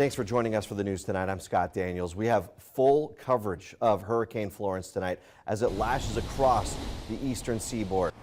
Thanks for joining us for the news tonight. I'm Scott Daniels. We have full coverage of Hurricane Florence tonight as it lashes across the eastern seaboard.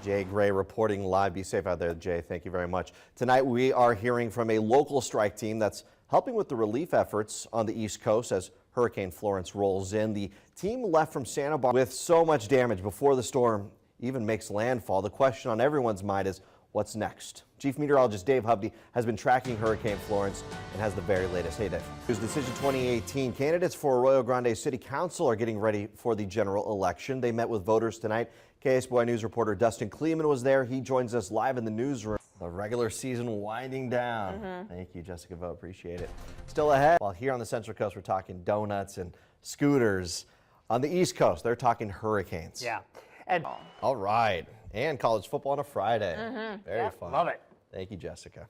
Jay Gray reporting live. Be safe out there, Jay. Thank you very much. Tonight we are hearing from a local strike team that's helping with the relief efforts on the East Coast as Hurricane Florence rolls in. The team left from Santa Barbara with so much damage before the storm even makes landfall. The question on everyone's mind is, what's next? Chief Meteorologist Dave Hovde has been tracking Hurricane Florence and has the very latest. Hey, Dave. News Decision 2018. Candidates for Arroyo Grande City Council are getting ready for the general election. They met with voters tonight. KSBY News reporter Dustin Kleeman was there. He joins us live in the newsroom. The regular season winding down. Thank you, Jessica Vogt. Appreciate it. Still ahead. While here on the Central Coast, we're talking donuts and scooters. On the East Coast, they're talking hurricanes. Yeah. And all right. And college football on a Friday. Very fun. Love it. Thank you, Jessica.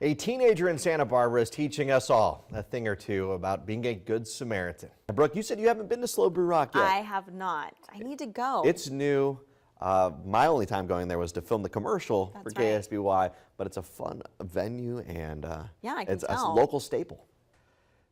A teenager in Santa Barbara is teaching us all a thing or two about being a good Samaritan. Brooke, you said you haven't been to Slow Brew Rock yet. I have not. I need to go. It's new. My only time going there was to film the commercial for KSBY, but it's a fun venue and yeah, I can it's tell. a local staple.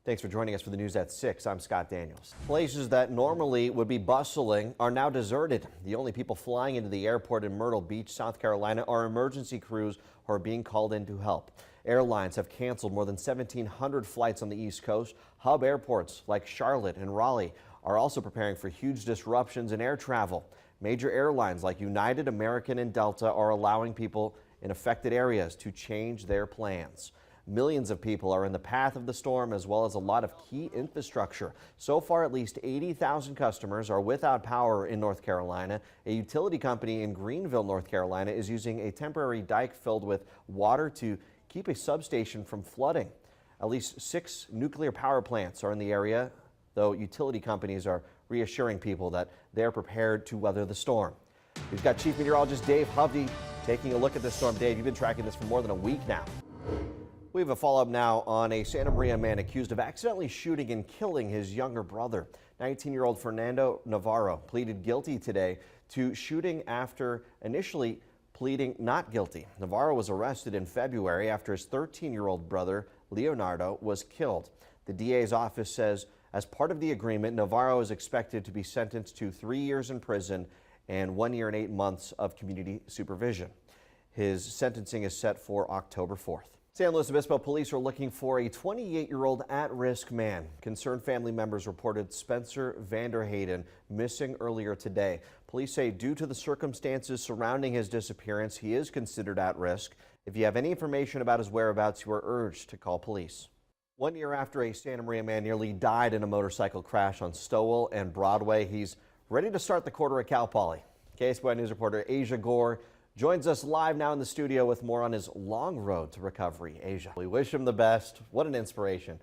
Thanks for joining us for the news at 6. I'm Scott Daniels. Places that normally would be bustling are now deserted. The only people flying into the airport in Myrtle Beach, South Carolina, are emergency crews who are being called in to help. Airlines have canceled more than 1,700 flights on the East Coast. Hub airports like Charlotte and Raleigh are also preparing for huge disruptions in air travel. Major airlines like United, American, and Delta are allowing people in affected areas to change their plans. Millions of people are in the path of the storm, as well as a lot of key infrastructure. So far, at least 80,000 customers are without power in North Carolina. A utility company in Greenville, North Carolina, is using a temporary dike filled with water to keep a substation from flooding. At least 6 nuclear power plants are in the area, though utility companies are reassuring people that they're prepared to weather the storm. We've got Chief Meteorologist Dave Hovde taking a look at this storm. Dave, you've been tracking this for more than a week now. We have a follow-up now on a Santa Maria man accused of accidentally shooting and killing his younger brother. 19-year-old Fernando Navarro pleaded guilty today to shooting after initially pleading not guilty. Navarro was arrested in February after his 13-year-old brother, Leonardo, was killed. The DA's office says as part of the agreement, Navarro is expected to be sentenced to 3 years in prison and 1 year and 8 months of community supervision. His sentencing is set for October 4th. San Luis Obispo police are looking for a 28-year-old at-risk man. Concerned family members reported Spencer Vanderhayden missing earlier today. Police say due to the circumstances surrounding his disappearance, he is considered at risk. If you have any information about his whereabouts, you are urged to call police. 1 year after a Santa Maria man nearly died in a motorcycle crash on Stowell and Broadway, he's ready to start the quarter at Cal Poly. KSBY News reporter Asia Gore joins us live now in the studio with more on his long road to recovery. Asia, we wish him the best. What an inspiration.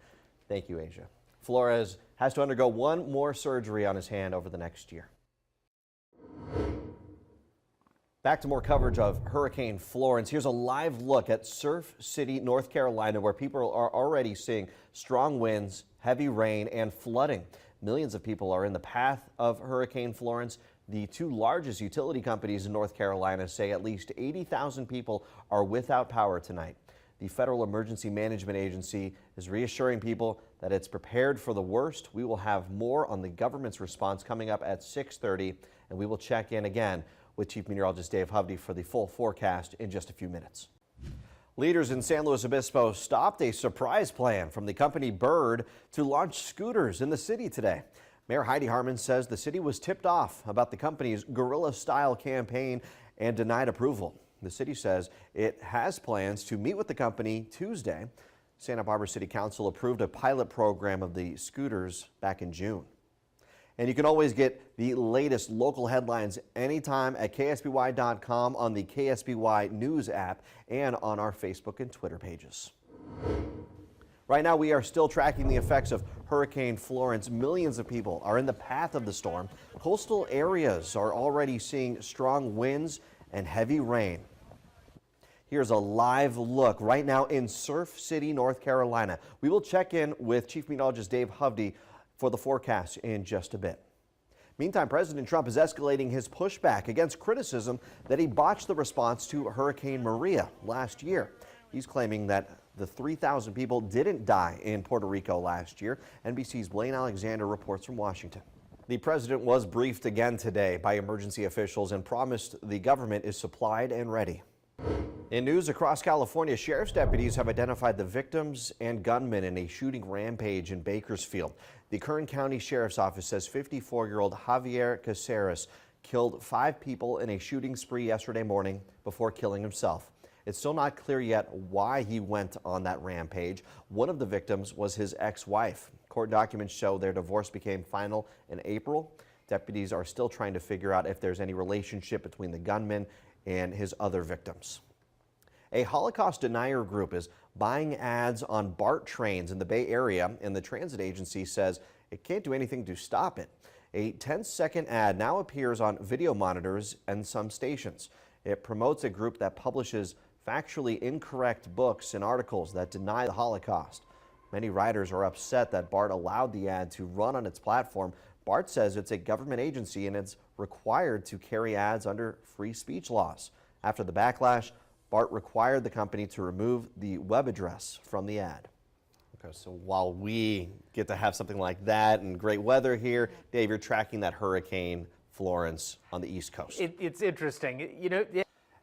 Thank you, Asia. Flores has to undergo one more surgery on his hand over the next year. Back to more coverage of Hurricane Florence. Here's a live look at Surf City, North Carolina, where people are already seeing strong winds, heavy rain, and flooding. Millions of people are in the path of Hurricane Florence. The 2 largest utility companies in North Carolina say at least 80,000 people are without power tonight. The Federal Emergency Management Agency is reassuring people that it's prepared for the worst. We will have more on the government's response coming up at 6:30, and we will check in again with Chief Meteorologist Dave Hovde for the full forecast in just a few minutes. Leaders in San Luis Obispo stopped a surprise plan from the company Bird to launch scooters in the city today. Mayor Heidi Harmon says the city was tipped off about the company's guerrilla-style campaign and denied approval. The city says it has plans to meet with the company Tuesday. Santa Barbara City Council approved a pilot program of the scooters back in June. And you can always get the latest local headlines anytime at KSBY.com, on the KSBY News app, and on our Facebook and Twitter pages. Right now, we are still tracking the effects of Hurricane Florence. Millions of people are in the path of the storm. Coastal areas are already seeing strong winds and heavy rain. Here's a live look right now in Surf City, North Carolina. We will check in with Chief Meteorologist Dave Hovde for the forecast in just a bit. Meantime, President Trump is escalating his pushback against criticism that he botched the response to Hurricane Maria last year. He's claiming that The 3,000 people didn't die in Puerto Rico last year. NBC's Blaine Alexander reports from Washington. The president was briefed again today by emergency officials and promised the government is supplied and ready. In news across California, sheriff's deputies have identified the victims and gunmen in a shooting rampage in Bakersfield. The Kern County Sheriff's Office says 54-year-old Javier Caceres killed 5 people in a shooting spree yesterday morning before killing himself. It's still not clear yet why he went on that rampage. One of the victims was his ex-wife. Court documents show their divorce became final in April. Deputies are still trying to figure out if there's any relationship between the gunman and his other victims. A Holocaust denier group is buying ads on BART trains in the Bay Area, and the transit agency says it can't do anything to stop it. A 10-second ad now appears on video monitors and some stations. It promotes a group that publishes factually incorrect books and articles that deny the Holocaust. Many writers are upset that BART allowed the ad to run on its platform. BART says it's a government agency and it's required to carry ads under free speech laws. After the backlash, BART required the company to remove the web address from the ad. Okay, so while we get to have something like that and great weather here, Dave, you're tracking that Hurricane Florence on the East Coast. It's interesting. You know,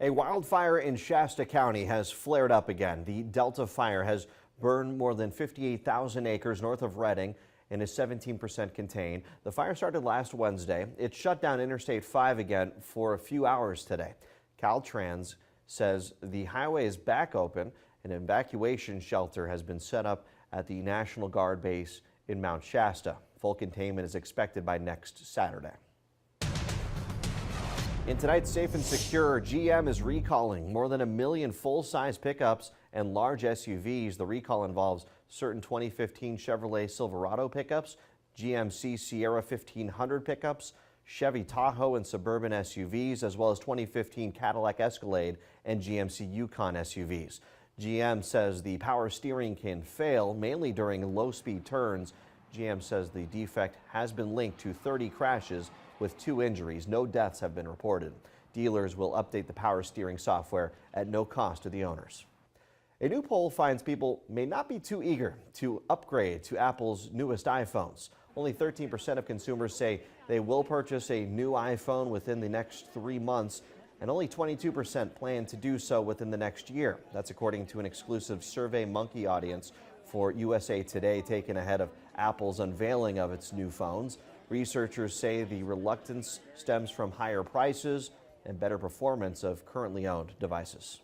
A wildfire in Shasta County has flared up again. The Delta Fire has burned more than 58,000 acres north of Redding and is 17% contained. The fire started last Wednesday. It shut down Interstate 5 again for a few hours today. Caltrans says the highway is back open. An evacuation shelter has been set up at the National Guard base in Mount Shasta. Full containment is expected by next Saturday. In tonight's Safe and Secure, GM is recalling more than 1 million full-size pickups and large SUVs. The recall involves certain 2015 Chevrolet Silverado pickups, GMC Sierra 1500 pickups, Chevy Tahoe and Suburban SUVs, as well as 2015 Cadillac Escalade and GMC Yukon SUVs. GM says the power steering can fail, mainly during low-speed turns. GM says the defect has been linked to 30 crashes with 2 injuries. No deaths have been reported. Dealers will update the power steering software at no cost to the owners. A new poll finds people may not be too eager to upgrade to Apple's newest iPhones. Only 13% of consumers say they will purchase a new iPhone within the next 3 months, and only 22% plan to do so within the next year. That's according to an exclusive SurveyMonkey audience for USA Today taken ahead of Apple's unveiling of its new phones. Researchers say the reluctance stems from higher prices and better performance of currently owned devices.